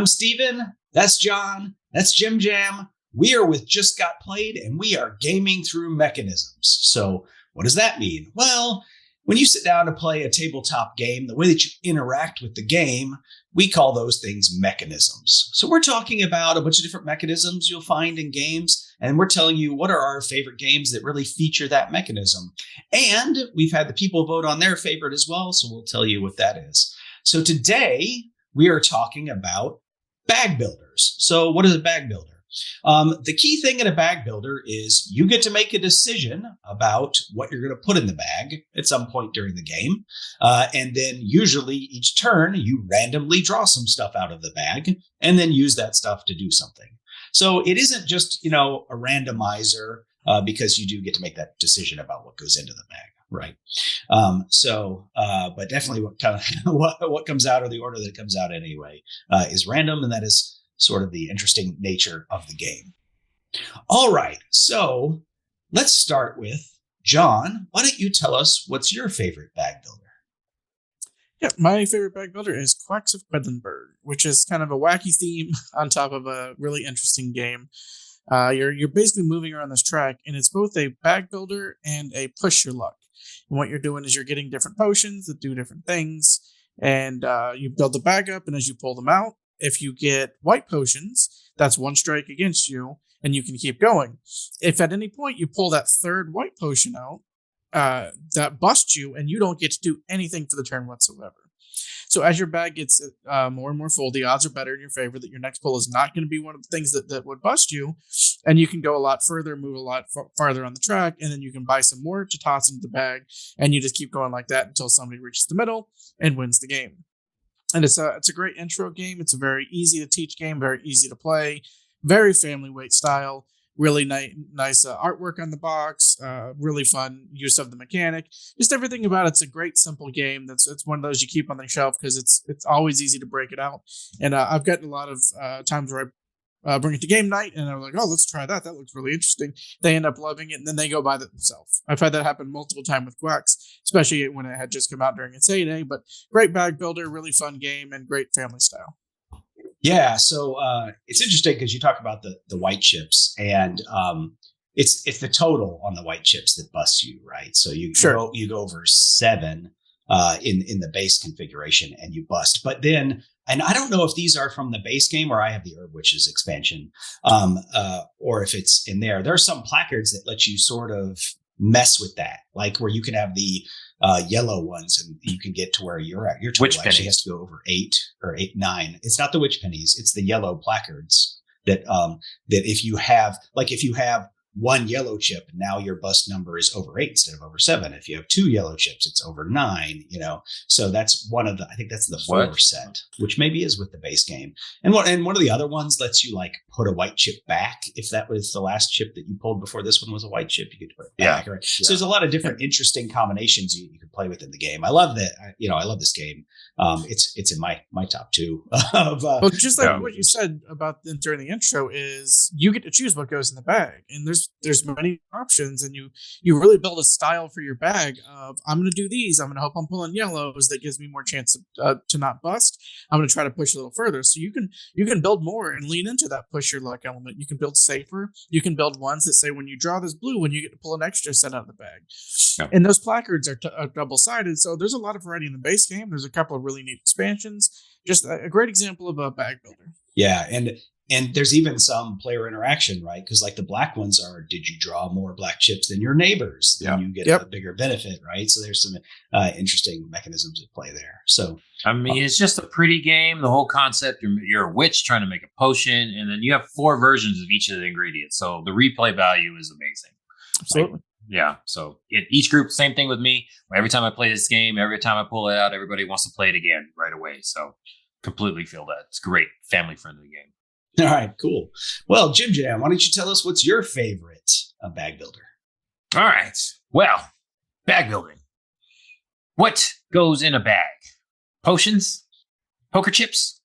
I'm Steven. That's John. That's Jim Jam. We are with Just Got Played, and we are gaming through mechanisms. So what does that mean? Well, when you sit down to play a tabletop game, the way that you interact with the game, we call those things mechanisms. So we're talking about a bunch of different mechanisms you'll find in games, and we're telling you what are our favorite games that really feature that mechanism. And we've had the people vote on their favorite as well, so we'll tell you what that is. So today we are talking about bag builders. So what is a bag builder? The key thing in a bag builder is you get to make a decision about what you're going to put in the bag at some point during the game. And then usually each turn, you randomly draw some stuff out of the bag and then use that stuff to do something. So it isn't just, a randomizer because you do get to make that decision about what goes into the bag. Right. But definitely what comes out, or the order that it comes out anyway, is random. And that is sort of the interesting nature of the game. All right. So let's start with John. Why don't you tell us what's your favorite bag builder? Yeah, my favorite bag builder is Quacks of Quedlinburg, which is kind of a wacky theme on top of a really interesting game. You're basically moving around this track, and it's both a bag builder and a push your luck. And what you're doing is you're getting different potions that do different things, and you build the bag up, and as you pull them out, if you get white potions, that's one strike against you, and you can keep going. If at any point you pull that third white potion out, that busts you, and you don't get to do anything for the turn whatsoever. So as your bag gets more and more full, the odds are better in your favor that your next pull is not going to be one of the things that would bust you, and you can go a lot further, move a lot farther on the track, and then you can buy some more to toss into the bag, and you just keep going like that until somebody reaches the middle and wins the game. And it's a great intro game. It's a very easy to teach game, very easy to play, very family weight style, really nice artwork on the box, really fun use of the mechanic. Just everything about it's a great simple game. It's one of those you keep on the shelf because it's always easy to break it out. And I've gotten a lot of times where I bring it to game night and I'm like, oh, let's try that. That looks really interesting. They end up loving it and then they go buy it themselves. I've had that happen multiple times with Quacks, especially when it had just come out during its heyday. But great bag builder, really fun game, and great family style. Yeah, so it's interesting because you talk about the white chips, and it's the total on the white chips that busts you, right? So you go over 7 in the base configuration and you bust. But then, and I don't know if these are from the base game or I have the Herb Witches expansion, or if it's in there. There are some placards that let you sort of mess with that, like where you can have the yellow ones and you can get to where you're at. Your total actually has to go over 8 or 9. It's not the witch pennies. It's the yellow placards that if you have 1 yellow chip, now your bust number is over 8 instead of over 7. If you have 2 yellow chips, it's over 9, So that's I think that's the 4 set, which maybe is with the base game. And one of the other ones lets you like put a white chip back. If that was the last chip that you pulled before this one was a white chip, you could put it back. Right? Yeah. So there's a lot of different interesting combinations you can play with in the game. I love that. I love this game. It's in my top 2 of well, just like what you said about during the intro is you get to choose what goes in the bag, and there's many options, and you really build a style for your bag of I'm going to do these. I'm going to hope I'm pulling yellows that gives me more chance to not bust. I'm going to try to push a little further. So you can build more and lean into that push your luck element. You can build safer. You can build ones that say when you draw this blue, when you get to pull an extra set out of the bag. Yeah. And those placards are double-sided. So there's a lot of variety in the base game. There's a couple of really neat expansions. Just a great example of a bag builder. Yeah, and there's even some player interaction, right? Because like the black ones are, did you draw more black chips than your neighbors? Then you get a bigger benefit, right? So there's some interesting mechanisms at play there. So I mean, it's just a pretty game. The whole concept, you're a witch trying to make a potion, and then you have 4 versions of each of the ingredients. So the replay value is amazing. Absolutely. So each group, same thing with me. Every time I play this game, every time I pull it out, everybody wants to play it again right away. So completely feel that. It's a great family-friendly game. All right, cool. Well, Jim Jam, why don't you tell us what's your favorite bag builder? All right. Well, bag building. What goes in a bag? Potions? Poker chips?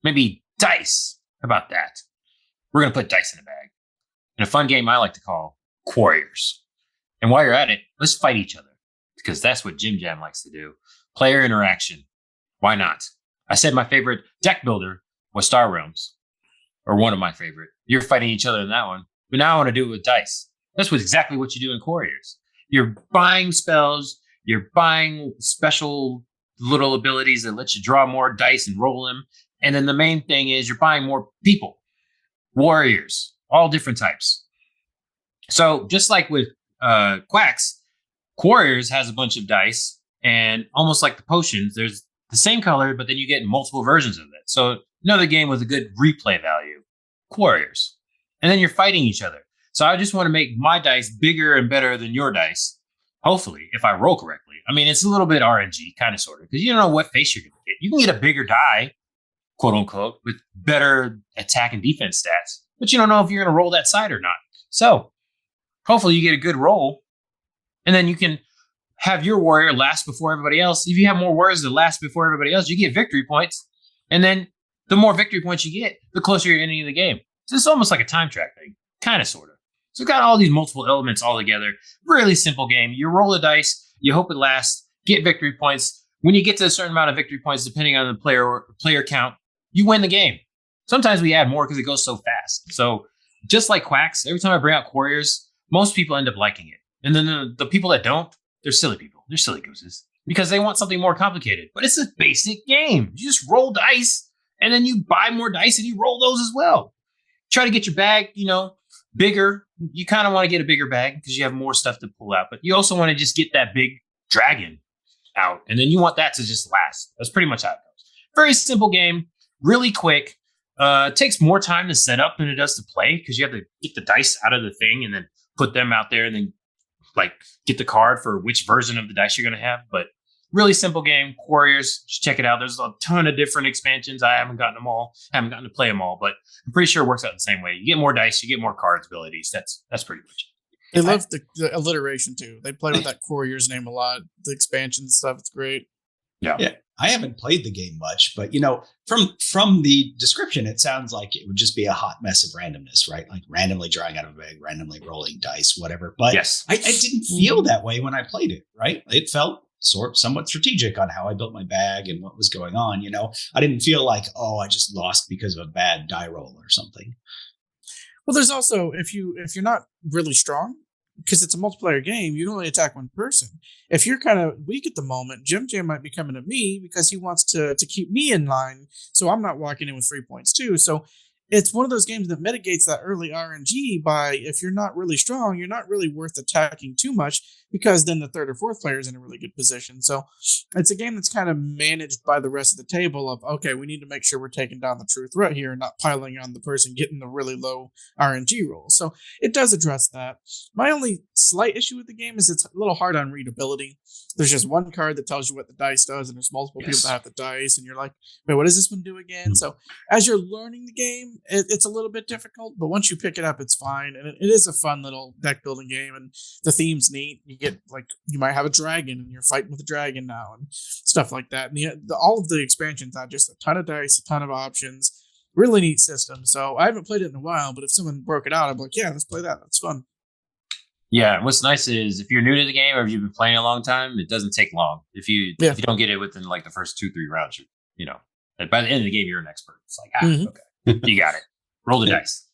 Maybe dice? How about that? We're going to put dice in a bag. In a fun game I like to call Quarriors. And while you're at it, let's fight each other. Because that's what Jim Jam likes to do. Player interaction. Why not? I said my favorite deck builder was Star Realms, or one of my favorite. You're fighting each other in that one. But now I want to do it with dice. That's exactly what you do in Quarriors. You're buying spells. You're buying special little abilities that let you draw more dice and roll them. And then the main thing is you're buying more people, warriors, all different types. So just like with Quacks, Quarriors has a bunch of dice, and almost like the potions, there's the same color, but then you get multiple versions of it. So another game with a good replay value, Quarriors. And then you're fighting each other. So I just want to make my dice bigger and better than your dice. Hopefully, if I roll correctly. I mean, it's a little bit RNG, kind of, sort of, because you don't know what face you're going to get. You can get a bigger die, quote unquote, with better attack and defense stats, but you don't know if you're going to roll that side or not. So hopefully you get a good roll, and then you can have your warrior last before everybody else. If you have more warriors that last before everybody else, you get victory points. And then the more victory points you get, the closer you're ending the game. So it's almost like a time track thing, kind of, sort of. So we've got all these multiple elements all together. Really simple game. You roll the dice, you hope it lasts, get victory points. When you get to a certain amount of victory points, depending on the player count, you win the game. Sometimes we add more because it goes so fast. So just like Quacks, every time I bring out Quarriors, most people end up liking it. And then the people that don't, they're silly people. They're silly gooses because they want something more complicated. But it's a basic game. You just roll dice, and then you buy more dice and you roll those as well. Try to get your bag, bigger. You kind of want to get a bigger bag because you have more stuff to pull out, but you also want to just get that big dragon out, and then you want that to just last. That's pretty much how it goes. Very simple game, really quick. It takes more time to set up than it does to play because you have to get the dice out of the thing and then put them out there and then get the card for which version of the dice you're going to have. But really simple game, Quarriors. Just check it out. There's a ton of different expansions. I haven't gotten them all. I haven't gotten to play them all, but I'm pretty sure it works out the same way. You get more dice, you get more cards abilities. That's pretty much it. They love the alliteration too. They play with that Quarriors name a lot. The expansion stuff, it's great. Yeah. I haven't played the game much, but from the description, it sounds like it would just be a hot mess of randomness, right? Like randomly drawing out of a bag, randomly rolling dice, whatever. But yes, I didn't feel that way when I played it, right? It felt somewhat strategic on how I built my bag and what was going on. I didn't feel like, I just lost because of a bad die roll or something. Well, there's also, if you're not really strong, because it's a multiplayer game, you can only attack one person. If you're kind of weak at the moment, Jim Jam might be coming at me because he wants to keep me in line, so I'm not walking in with 3 points too. So it's one of those games that mitigates that early RNG by, if you're not really strong, you're not really worth attacking too much, because then the third or fourth player is in a really good position. So it's a game that's kind of managed by the rest of the table of, okay, we need to make sure we're taking down the true threat here and not piling on the person getting the really low RNG rolls. So it does address that. My only slight issue with the game is it's a little hard on readability. There's just one card that tells you what the dice does, and there's multiple people that have the dice, and you're like, wait, what does this one do again? Mm-hmm. So as you're learning the game, it's a little bit difficult, but once you pick it up, it's fine. And it is a fun little deck building game, and the theme's neat. You get, you might have a dragon, and you're fighting with a dragon now, and stuff like that. And all of the expansions have just a ton of dice, a ton of options, really neat system. So I haven't played it in a while, but if someone broke it out, I'm like, yeah, let's play that. That's fun. Yeah, what's nice is if you're new to the game or if you've been playing a long time, it doesn't take long. If you don't get it within the first 2-3 rounds, by the end of the game, you're an expert. It's like, okay, you got it. Roll the dice.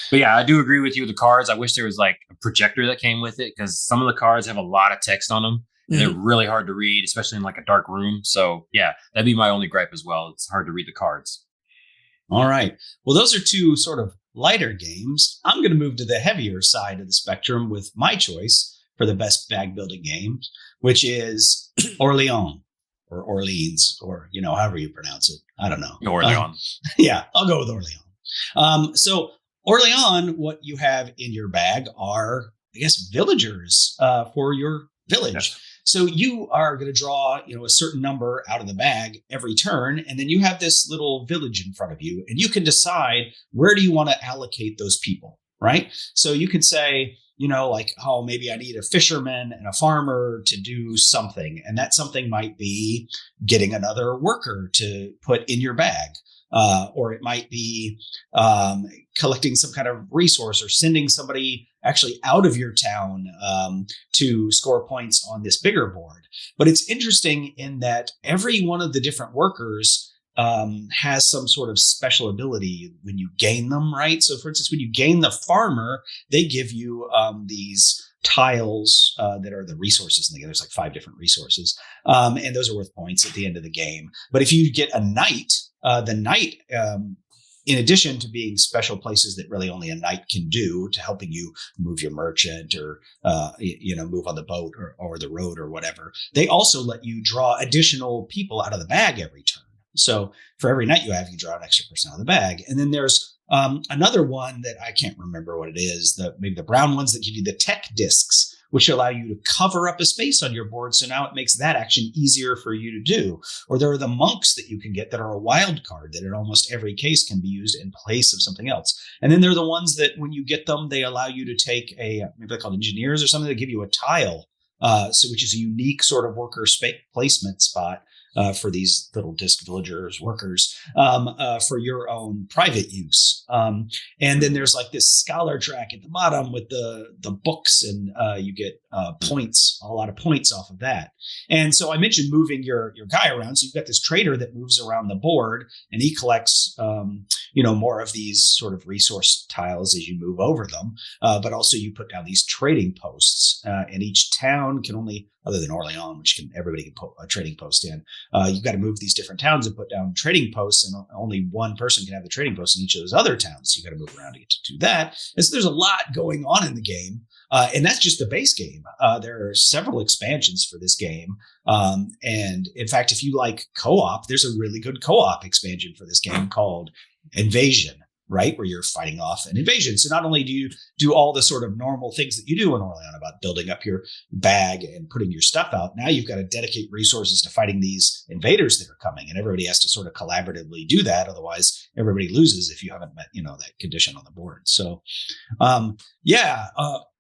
But yeah, I do agree with you with the cards. I wish there was a projector that came with it, because some of the cards have a lot of text on them, and they're really hard to read, especially in a dark room. So yeah, that'd be my only gripe as well. It's hard to read the cards. All right. Well, those are two sort of lighter games. I'm going to move to the heavier side of the spectrum with my choice for the best bag building games, which is Orleans or Orleans, or however you pronounce it. I don't know. Orleans. Yeah, I'll go with Orleans. So Orleans, what you have in your bag are, I guess, villagers for your village. Yes. So you are going to draw, a certain number out of the bag every turn, and then you have this little village in front of you, and you can decide where do you want to allocate those people, right? So you could say, maybe I need a fisherman and a farmer to do something, and that something might be getting another worker to put in your bag. Or it might be collecting some kind of resource or sending somebody actually out of your town to score points on this bigger board. But it's interesting in that every one of the different workers has some sort of special ability when you gain them, right? So, for instance, when you gain the farmer, they give you these tiles that are the resources in the game. There's like 5 different resources, and those are worth points at the end of the game. But if you get a knight, the knight, in addition to being special places that really only a knight can do to helping you move your merchant or move on the boat or the road or whatever, they also let you draw additional people out of the bag every turn. So for every knight you have, you draw an extra person out of the bag. And then there's another one that I can't remember what it is, maybe the brown ones that give you the tech discs, which allow you to cover up a space on your board. So now it makes that action easier for you to do. Or there are the monks that you can get that are a wild card that in almost every case can be used in place of something else. And then there are the ones that when you get them, they allow you to take maybe they're called engineers or something, that give you a tile, which is a unique sort of worker placement spot. For these little disc villagers, workers, for your own private use. And then there's like this scholar track at the bottom with the books, and you get points, a lot of points off of that. And so I mentioned moving your guy around. So you've got this trader that moves around the board, and he collects more of these sort of resource tiles as you move over them. But also you put down these trading posts, and each town can only, other than Orleans, which everybody can put a trading post in. You've got to move these different towns and put down trading posts, and only one person can have the trading post in each of those other towns. So you got to move around to get to do that. And so there's a lot going on in the game. And that's just the base game. There are several expansions for this game. And in fact, if you like co-op, there's a really good co-op expansion for this game called Invasion, right? Where you're fighting off an invasion. So not only do you do all the sort of normal things that you do in Orleans about building up your bag and putting your stuff out, now you've got to dedicate resources to fighting these invaders that are coming. And everybody has to sort of collaboratively do that. Otherwise, everybody loses if you haven't met, that condition on the board. So,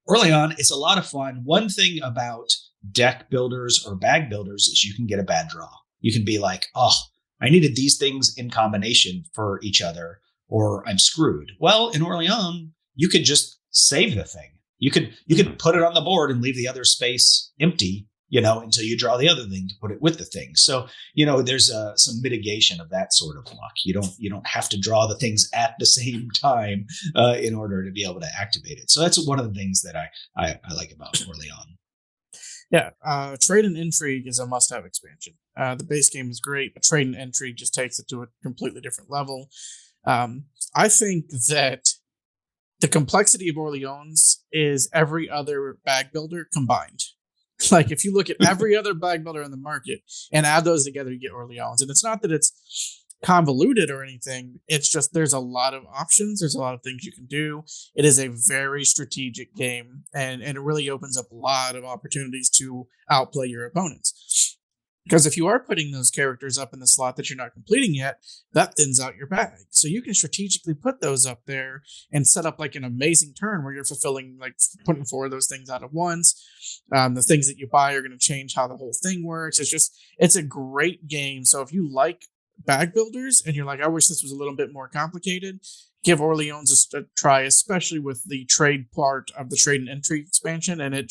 Orleans is a lot of fun. One thing about deck builders or bag builders is you can get a bad draw. You can be like, oh, I needed these things in combination for each other, or I'm screwed. Well, in Orleans, you could just save the thing. You could put it on the board and leave the other space empty, until you draw the other thing to put it with the thing. So, there's some mitigation of that sort of luck. You don't have to draw the things at the same time in order to be able to activate it. So that's one of the things that I like about Orleans. Yeah, Trade and Intrigue is a must-have expansion. The base game is great, but Trade and Intrigue just takes it to a completely different level. I think that the complexity of Orleans is every other bag builder combined. Like if you look at every other bag builder in the market and add those together, you get Orleans. And it's not that it's convoluted or anything. It's just there's a lot of options. There's a lot of things you can do. It is a very strategic game, and it really opens up a lot of opportunities to outplay your opponents. Because if you are putting those characters up in the slot that you're not completing yet, that thins out your bag. So you can strategically put those up there and set up like an amazing turn where you're fulfilling, like putting 4 of those things out at once. The things that you buy are going to change how the whole thing works. It's a great game. So if you like bag builders and you're like, I wish this was a little bit more complicated, give Orleans a try, especially with the trade part of the Trade and Intrigue expansion. And it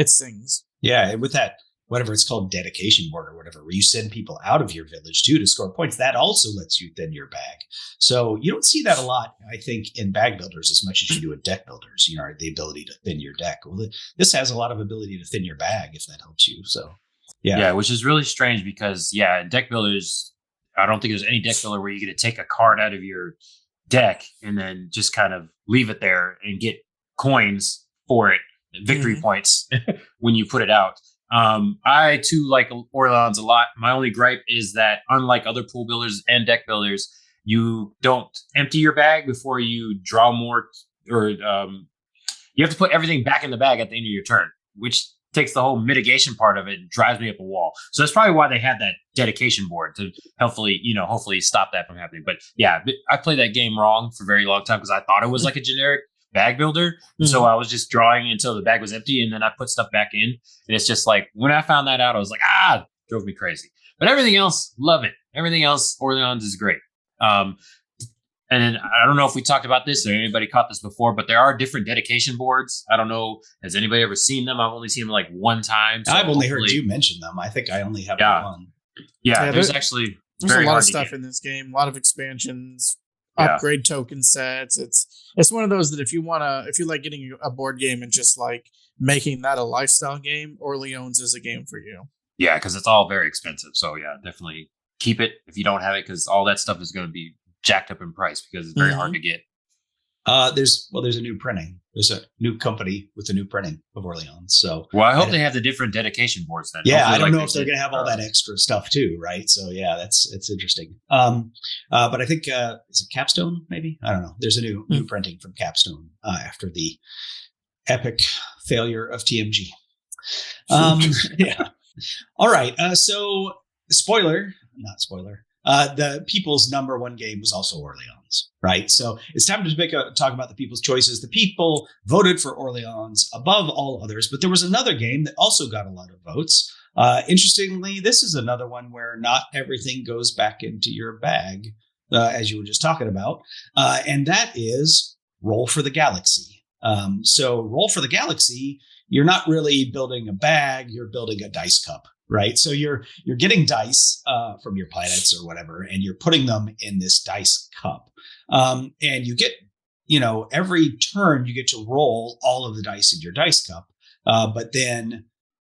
sings. Yeah. And with that, whatever it's called, dedication board or whatever, where you send people out of your village too to score points, that also lets you thin your bag. So you don't see that a lot, I think, in bag builders as much as you do in deck builders, the ability to thin your deck. Well, this has a lot of ability to thin your bag if that helps you. So, yeah. Yeah, which is really strange because, in deck builders, I don't think there's any deck builder where you get to take a card out of your deck and then just kind of leave it there and get coins for it, victory points when you put it out. I too like Orleans a lot. My only gripe is that unlike other pool builders and deck builders, you don't empty your bag before you draw more, or you have to put everything back in the bag at the end of your turn, which takes the whole mitigation part of it and drives me up a wall. So that's probably why they had that dedication board to hopefully stop that from happening. But yeah, I played that game wrong for a very long time because I thought it was like a generic bag builder. So I was just drawing until the bag was empty and then I put stuff back in. And it's just like, when I found that out, I was like, drove me crazy. But everything else, love it. Everything else, Orleans is great. And then I don't know if we talked about this or anybody caught this before, but there are different dedication boards. I don't know. Has anybody ever seen them? I've only seen them like one time. So I've only heard you mention them. I think I only have one. Yeah, there's actually There's a lot of stuff in this game, a lot of expansions, upgrade token sets. It's one of those that if you like getting a board game and just like making that a lifestyle game, Orleans is a game for you. Yeah, because it's all very expensive. So yeah, definitely keep it if you don't have it, because all that stuff is going to be jacked up in price because it's very hard to get. There's a new printing. There's a new company with a new printing of Orleans. So I hope they have the different dedication boards then. Yeah, hopefully, I don't know if they're going to have all that extra stuff too, right? So yeah, it's interesting. But I think is it Capstone? Maybe, I don't know. There's a new printing from Capstone after the epic failure of TMG. Yeah. All right. So not spoiler. The people's number one game was also Orleans, right? So it's time to talk about the people's choices. The people voted for Orleans above all others, but there was another game that also got a lot of votes. Interestingly, this is another one where not everything goes back into your bag, as you were just talking about, and that is Roll for the Galaxy. So Roll for the Galaxy, you're not really building a bag, you're building a dice cup. Right. So you're getting dice from your planets or whatever, and you're putting them in this dice cup. And you get, every turn you get to roll all of the dice in your dice cup. But then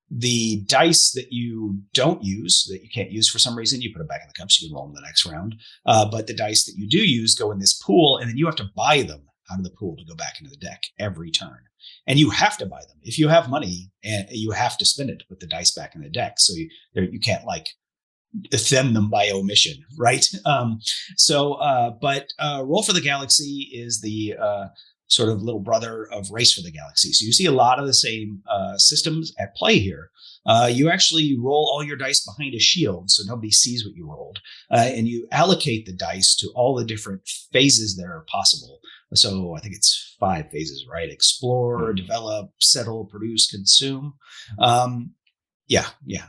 the dice that you don't use, that you can't use for some reason, you put them back in the cup so you can roll them the next round. But the dice that you do use go in this pool, and then you have to buy them out of the pool to go back into the deck every turn. And you have to buy them. If you have money, and you have to spend it to put the dice back in the deck. So you can't like thin them by omission, right? But Roll for the Galaxy is the sort of little brother of Race for the Galaxy. So you see a lot of the same systems at play here. You actually roll all your dice behind a shield so nobody sees what you rolled. And you allocate the dice to all the different phases that are possible. So I think it's 5 phases, right? Explore, develop, settle, produce, consume. Yeah.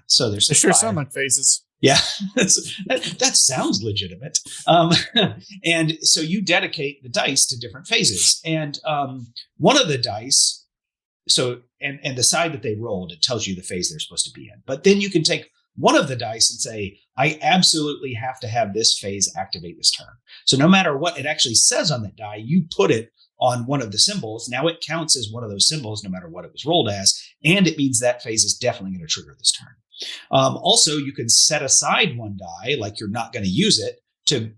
So there's they sure 5. Sound like phases. Yeah, that sounds legitimate. And so you dedicate the dice to different phases. And one of the dice, and the side that they rolled, it tells you the phase they're supposed to be in. But then you can take one of the dice and say, I absolutely have to have this phase activate this turn. So no matter what it actually says on that die, you put it on one of the symbols. Now it counts as one of those symbols, no matter what it was rolled as. And it means that phase is definitely going to trigger this turn. Also, you can set aside one die, like you're not going to use it, to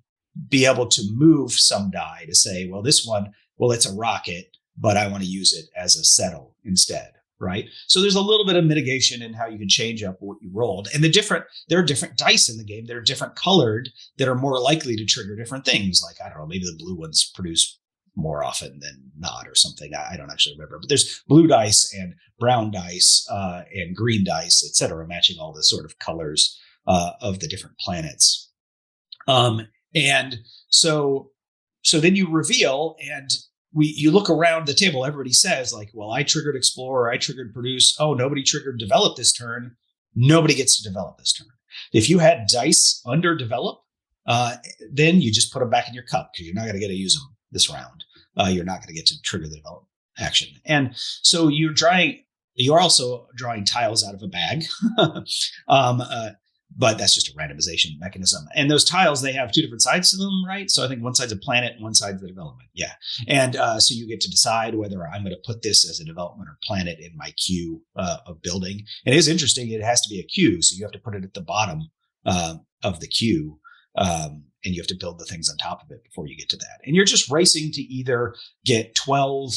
be able to move some die to say, well, this one, it's a rocket, but I want to use it as a settle instead. Right. So there's a little bit of mitigation in how you can change up what you rolled. And there are different dice in the game. They're different colored that are more likely to trigger different things. Like, I don't know, maybe the blue ones produce more often than not or something. I don't actually remember. But there's blue dice and brown dice and green dice, et cetera, matching all the sort of colors of the different planets. And so then you reveal, and you look around the table, everybody says like, well, I triggered Explorer, I triggered Produce. Oh, nobody triggered Develop this turn. Nobody gets to develop this turn. If you had dice under Develop, then you just put them back in your cup because you're not going to get to use them this round. You're not going to get to trigger the Develop action. And so you're also drawing tiles out of a bag. But that's just a randomization mechanism. And those tiles, they have 2 different sides to them, right? So I think one side's a planet and one side's the development. Yeah. And so you get to decide whether I'm going to put this as a development or planet in my queue of building. And it is interesting. It has to be a queue. So you have to put it at the bottom of the queue. And you have to build the things on top of it before you get to that. And you're just racing to either get 12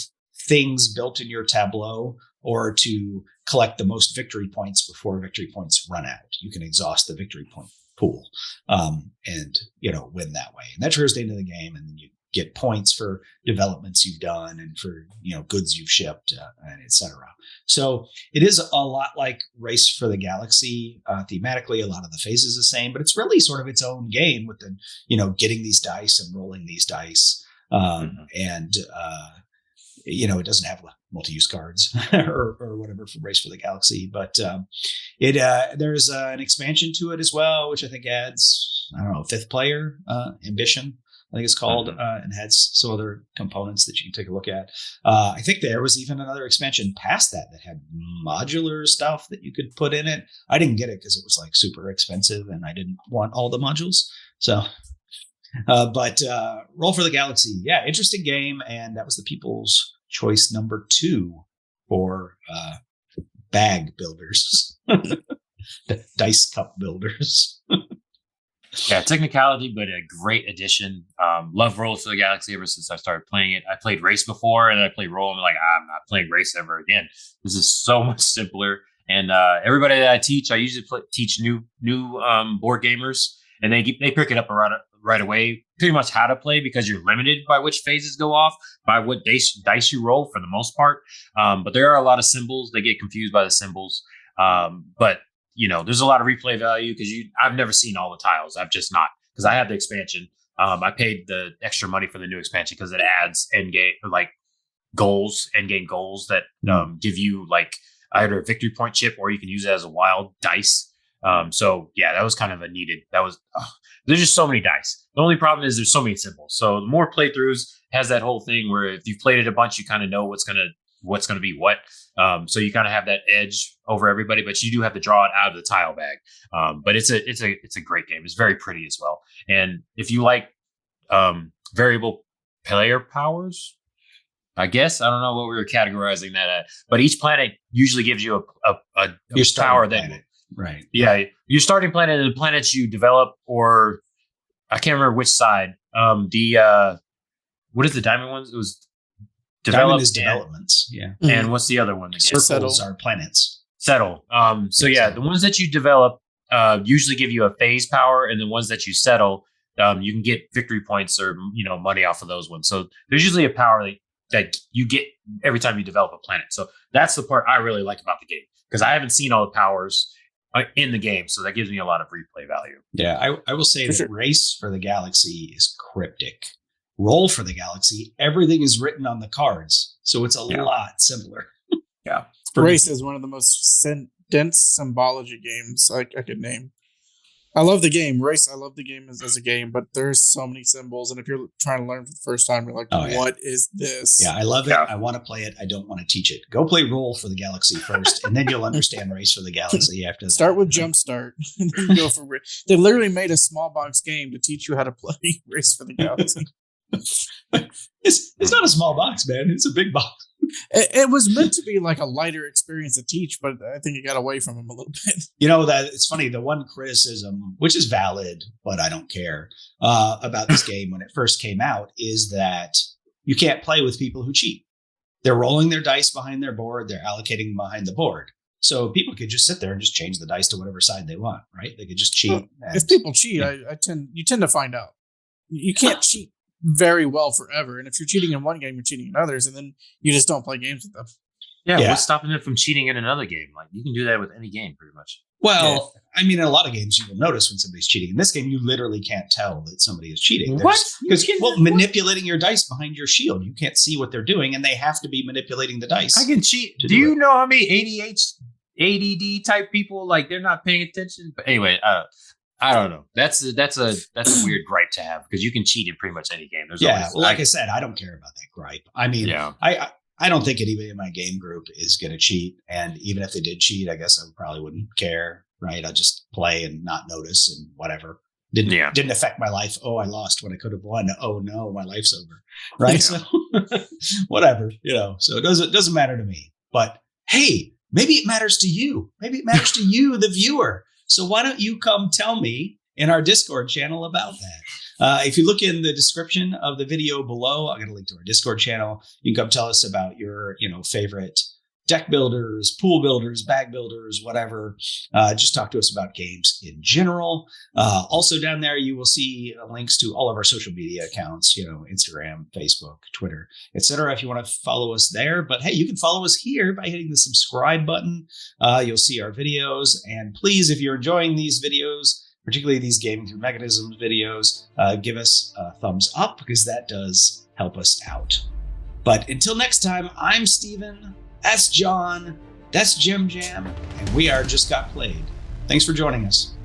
things built in your tableau or to collect the most victory points before victory points run out. You can exhaust the victory point pool and win that way. And that triggers the end of the game, and then you get points for developments you've done and for goods you've shipped and etc. So it is a lot like Race for the Galaxy. Thematically, a lot of the phases the same, but it's really sort of its own game with the getting these dice and rolling these dice. And it doesn't have multi-use cards or whatever for Race for the Galaxy, but there's an expansion to it as well, which I think adds, 5th player, Ambition. I think it's called, and has some other components that you can take a look at. I think there was even another expansion past that had modular stuff that you could put in it. I didn't get it because it was like super expensive and I didn't want all the modules. So, but Roll for the Galaxy, yeah, interesting game. And that was the people's choice number 2 for bag builders, the dice cup builders. Yeah, technicality, but a great addition. Love Roll for the Galaxy ever since I started playing it. I played Race before, and I played Roll, and I'm like, I'm not playing Race ever again. This is so much simpler. And everybody that I teach, I usually teach new board gamers, and they pick it up right away. Pretty much how to play, because you're limited by which phases go off, by what dice you roll for the most part. But there are a lot of symbols. They get confused by the symbols. But there's a lot of replay value because I've never seen all the tiles. I've just not, because I have the expansion. I paid the extra money for the new expansion because it adds end game goals that give you like either a victory point chip or you can use it as a wild dice. So yeah, that was kind of a needed. There's just so many dice. The only problem is there's so many symbols. So the more playthroughs has that whole thing where if you've played it a bunch, you kind of know what's gonna be what. So you kind of have that edge over everybody, but you do have to draw it out of the tile bag. But it's a great game. It's very pretty as well. And if you like variable player powers, I guess I don't know what we were categorizing that at, but each planet usually gives you a power that, right? Yeah, your starting planet and the planets you develop, or I can't remember which side. What is the diamond ones? It was Diamond is developments, yeah. And what's the other one? Circles are planets. Settle. So yeah, the ones that you develop usually give you a phase power, and the ones that you settle, you can get victory points or money off of those ones. So there's usually a power that you get every time you develop a planet. So that's the part I really like about the game, because I haven't seen all the powers in the game, so that gives me a lot of replay value. Yeah, I will say that Race for the Galaxy is cryptic. Roll for the Galaxy, everything is written on the cards, so it's a lot simpler. Yeah, Race is one of the most dense symbology games I could name. I love the game. Race, I love the game as a game, but there's so many symbols, and if you're trying to learn for the first time, you're like, what is this? Yeah, I love it. I want to play it. I don't want to teach it. Go play Roll for the Galaxy first, and then you'll understand Race for the Galaxy after that. Start with Jumpstart, and then go for Race. They literally made a small box game to teach you how to play Race for the Galaxy. It's not a small box, man. It's a big box. It was meant to be like a lighter experience to teach, but I think it got away from him a little bit. That it's funny. The one criticism, which is valid, but I don't care about this game when it first came out, is that you can't play with people who cheat. They're rolling their dice behind their board. They're allocating behind the board. So people could just sit there and just change the dice to whatever side they want, right? They could just cheat. Well, if people cheat, you tend to find out. You can't cheat very well forever, and if you're cheating in one game, you're cheating in others, and then you just don't play games with them. Yeah, what's stopping it from cheating in another game? Like, you can do that with any game, pretty much. Well, I mean, in a lot of games, you will notice when somebody's cheating. In this game, you literally can't tell that somebody is cheating. What? Because manipulating your dice behind your shield, you can't see what they're doing, and they have to be manipulating the dice. I can cheat. Do you know how many ADD type people, like, they're not paying attention? But anyway, I don't know. That's a weird gripe to have, because you can cheat in pretty much any game. Like I said, I don't care about that gripe. I mean, I don't think anybody in my game group is going to cheat, and even if they did cheat, I guess I probably wouldn't care. Right? I'll just play and not notice and whatever. Didn't affect my life. Oh, I lost when I could have won. Oh no, my life's over. Right? So whatever. So it doesn't matter to me. But hey, maybe it matters to you. Maybe it matters to you, the viewer. So why don't you come tell me in our Discord channel about that? If you look in the description of the video below, I'll get a link to our Discord channel. You can come tell us about your, favorite deck builders, pool builders, bag builders, whatever. Just talk to us about games in general. Also down there, you will see links to all of our social media accounts, Instagram, Facebook, Twitter, etc. if you want to follow us there. But hey, you can follow us here by hitting the subscribe button. You'll see our videos. And please, if you're enjoying these videos, particularly these Gaming Through Mechanisms videos, give us a thumbs up, because that does help us out. But until next time, I'm Steven. That's John, that's Jim Jam, and we are Just Got Played. Thanks for joining us.